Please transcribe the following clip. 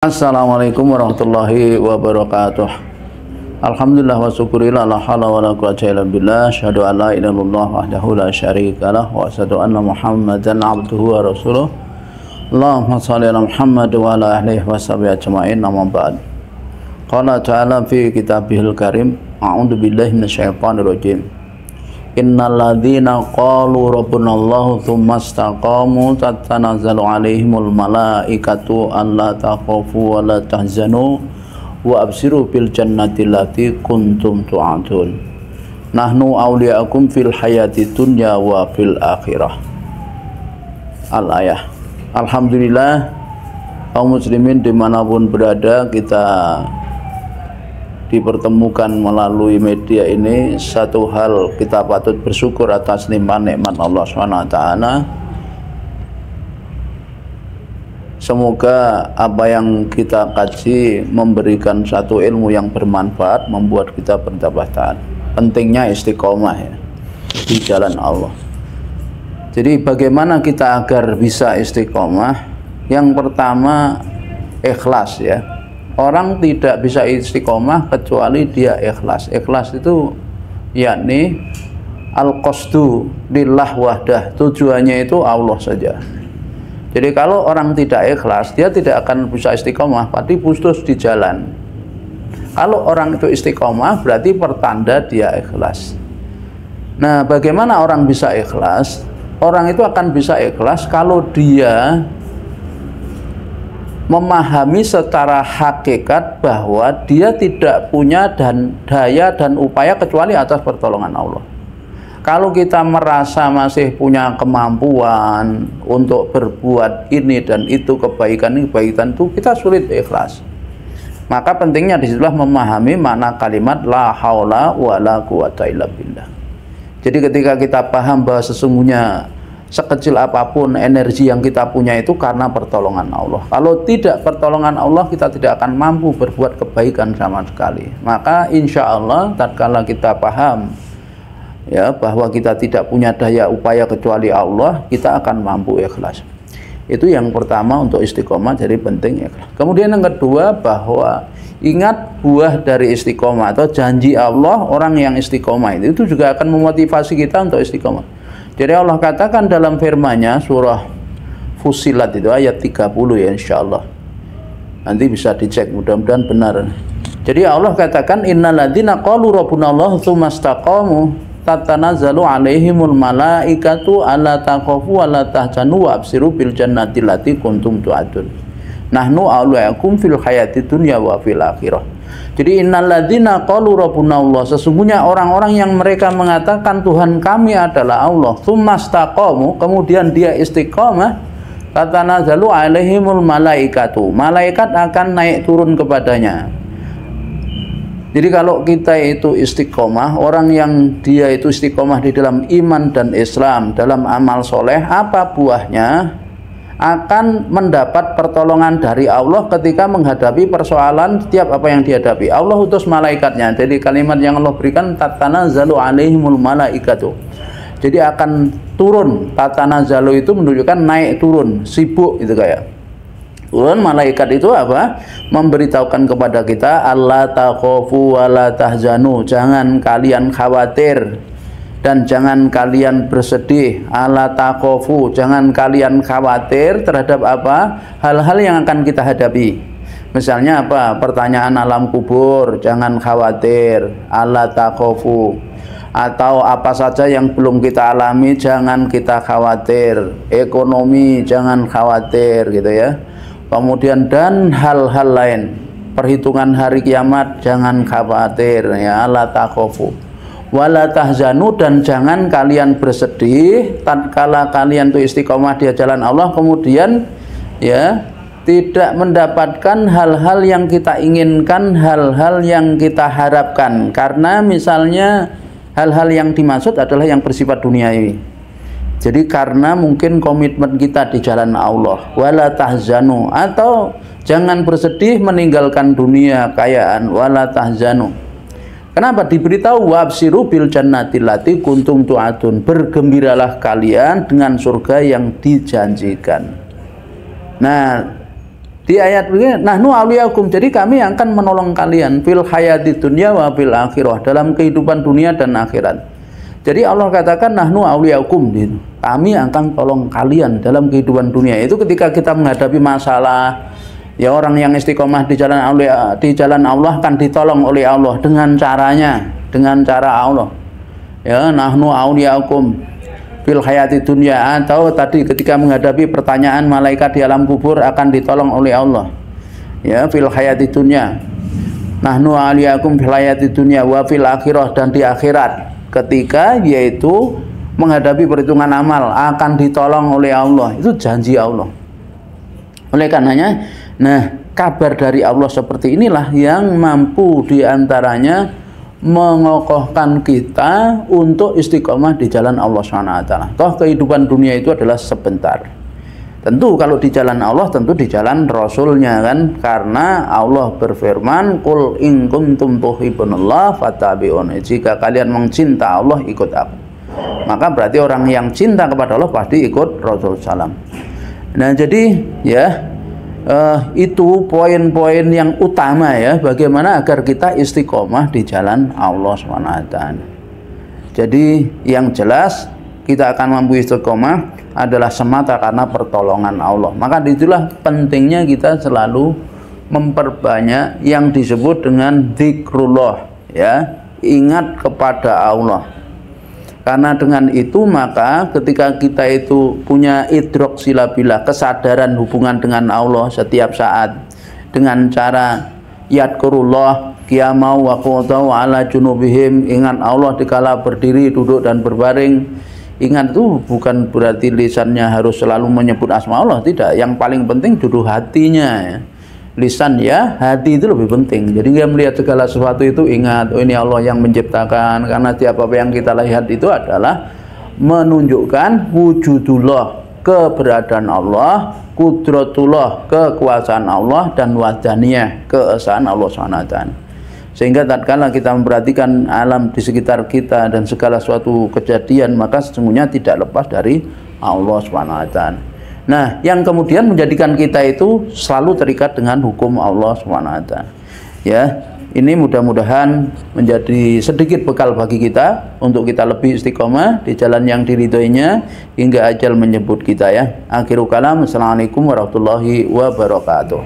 Assalamualaikum warahmatullahi wabarakatuh. Alhamdulillah wa syukurillah la haula wala quwwata illa billah. Asyhadu an la ilaha illallah wahdahu la syarikalah wa asyhadu anna Muhammadan abduhu wa rasuluh. Allahumma shalli ala Muhammad wa ala alihi wa sahbihi ajmain. Amma ba'd. Qala ta'ala fi kitabihil karim, a'udzu billahi minasyaitonir rajim. Innal ladzina qalu rabbunallahu tsumma istaqamu tatanazzalu alaihimul malaikatu alla takhafu wa la tahzanu wa abshiru bil jannati allati kuntum tu'adun. Nahnu awliya'akum fil hayati dunya wa fil akhirah. Al-ayah. Alhamdulillah, kaum muslimin dimanapun berada, kita dipertemukan melalui media ini. Satu hal, kita patut bersyukur atas limpahan nikmat Allah SWT. Semoga apa yang kita kaji memberikan satu ilmu yang bermanfaat, membuat kita bertambah taat. Pentingnya istiqomah ya, di jalan Allah. Jadi bagaimana kita agar bisa istiqomah? Yang pertama, ikhlas ya. Orang tidak bisa istiqomah kecuali dia ikhlas. Ikhlas itu yakni al-qasdu lillah wahdah, tujuannya itu Allah saja. Jadi kalau orang tidak ikhlas, dia tidak akan bisa istiqomah, pasti putus di jalan. Kalau orang itu istiqomah, berarti pertanda dia ikhlas. Nah, bagaimana orang bisa ikhlas? Orang itu akan bisa ikhlas kalau dia memahami secara hakikat bahwa dia tidak punya daya dan upaya kecuali atas pertolongan Allah. Kalau kita merasa masih punya kemampuan untuk berbuat ini dan itu, kebaikan itu, kita sulit ikhlas. Maka pentingnya disitulah memahami makna kalimat la haula wala quwata illa billah. Jadi ketika kita paham bahwa sesungguhnya sekecil apapun energi yang kita punya itu karena pertolongan Allah. Kalau tidak pertolongan Allah, kita tidak akan mampu berbuat kebaikan sama sekali. Maka insya Allah tatkala kita paham ya bahwa kita tidak punya daya upaya kecuali Allah, kita akan mampu ikhlas. Itu yang pertama untuk istiqomah, jadi penting ikhlas. Kemudian yang kedua, bahwa ingat buah dari istiqomah atau janji Allah, orang yang istiqomah itu juga akan memotivasi kita untuk istiqomah. Jadi Allah katakan dalam firman-Nya surah Fussilat itu ayat 30 ya, insyaallah. Nanti bisa dicek, mudah-mudahan benar. Jadi Allah katakan innal ladzina qalu rabbunallahu tsumma istaqamu tatanazzalu alaihimul malaikatu alla takhafu wa la tahzanu wa abshiru bil jannati allati kuntum tu'adun. Nahnu awliya'akum fil hayati dunya wa fil akhirah. Jadi innalladzina qalu rabbunallah, sesungguhnya orang-orang yang mereka mengatakan Tuhan kami adalah Allah, tsumastaqamu, kemudian dia istiqomah, tatanazzalu alaihimul malaikatu, malaikat akan naik turun kepadanya. Jadi kalau kita itu istiqomah, orang yang dia itu istiqomah di dalam iman dan Islam, dalam amal soleh, apa buahnya? Akan mendapat pertolongan dari Allah ketika menghadapi persoalan setiap apa yang dihadapi. Allah utus malaikatnya. Jadi kalimat yang Allah berikan tatanazzalu alaihimul malaikatu. Jadi akan turun. Tatanazzalu itu menunjukkan naik turun, sibuk itu kayak. Turun malaikat itu apa? Memberitahukan kepada kita alla takhafu wa la tahzanu. Jangan kalian khawatir dan jangan kalian bersedih. Ala takhafu, jangan kalian khawatir terhadap apa? Hal-hal yang akan kita hadapi. Misalnya apa? Pertanyaan alam kubur, jangan khawatir. Ala takhafu. Atau apa saja yang belum kita alami, jangan kita khawatir. Ekonomi, jangan khawatir gitu ya. Kemudian dan hal-hal lain, perhitungan hari kiamat, jangan khawatir ya. Ala takhafu wala tahzanu, dan jangan kalian bersedih tatkala kalian itu istiqomah di jalan Allah, kemudian ya tidak mendapatkan hal-hal yang kita inginkan, hal-hal yang kita harapkan. Karena misalnya hal-hal yang dimaksud adalah yang bersifat duniawi. Jadi karena mungkin komitmen kita di jalan Allah, wala tahzanu, atau jangan bersedih meninggalkan dunia kekayaan, wala tahzanu. Kenapa diberitahu wabsiru bil jannati allati kuntum tu'adun, bergembiralah kalian dengan surga yang dijanjikan. Nah, Di ayat begini, nahnu awliyaukum, jadi kami akan menolong kalian fil hayati dunya wa fil akhirah, dalam kehidupan dunia dan akhirat. Jadi Allah katakan nahnu awliyaukum, kami akan tolong kalian dalam kehidupan dunia. Itu ketika kita menghadapi masalah, ya orang yang istiqomah di jalan Allah kan ditolong oleh Allah dengan caranya, dengan cara Allah. Ya, nahnu awliyaukum fil hayati dunya, atau tadi ketika menghadapi pertanyaan malaikat di alam kubur akan ditolong oleh Allah. Ya, fil hayati dunya. Nahnu awliyaukum fil hayati dunya wa fil akhirah, dan di akhirat ketika yaitu menghadapi perhitungan amal akan ditolong oleh Allah. Itu janji Allah. Oleh karenanya, nah, kabar dari Allah seperti inilah yang mampu diantaranya mengokohkan kita untuk istiqomah di jalan Allah SWT. Toh kehidupan dunia itu adalah sebentar. Tentu kalau di jalan Allah, tentu di jalan Rasulnya kan, karena Allah berfirman, Qul in kuntum tuhibbunallah fattabi'uni, jika kalian mencinta Allah ikut aku. Maka berarti orang yang cinta kepada Allah pasti ikut Rasul SAW. Nah jadi ya, itu poin-poin yang utama ya, bagaimana agar kita istiqomah di jalan Allah SWT. Jadi yang jelas kita akan mampu istiqomah adalah semata karena pertolongan Allah. Maka itulah pentingnya kita selalu memperbanyak yang disebut dengan zikrullah, ya, ingat kepada Allah. Karena dengan itu maka ketika kita itu punya idrok silabilah, kesadaran hubungan dengan Allah setiap saat dengan cara yadkurullah qiyamau wa qu'udan ala junubihim, ingat Allah dikala berdiri, duduk dan berbaring. Ingat itu bukan berarti lisannya harus selalu menyebut asma Allah, tidak. Yang paling penting duduk hatinya ya. Lisan ya, hati itu lebih penting. Jadi dia melihat segala sesuatu itu ingat, oh ini Allah yang menciptakan, karena tiap apa yang kita lihat itu adalah menunjukkan wujudullah, keberadaan Allah, kudratullah, kekuasaan Allah, dan wahdaniyah, keesaan Allah SWT. Sehingga tatkala kita memperhatikan alam di sekitar kita dan segala suatu kejadian, maka sesungguhnya tidak lepas dari Allah SWT. Nah, yang kemudian menjadikan kita itu selalu terikat dengan hukum Allah SWT. Ya, ini mudah-mudahan menjadi sedikit bekal bagi kita untuk kita lebih istiqomah di jalan yang diridhoinya hingga ajal menyebut kita ya. Akhirul kalam, assalamualaikum warahmatullahi wabarakatuh.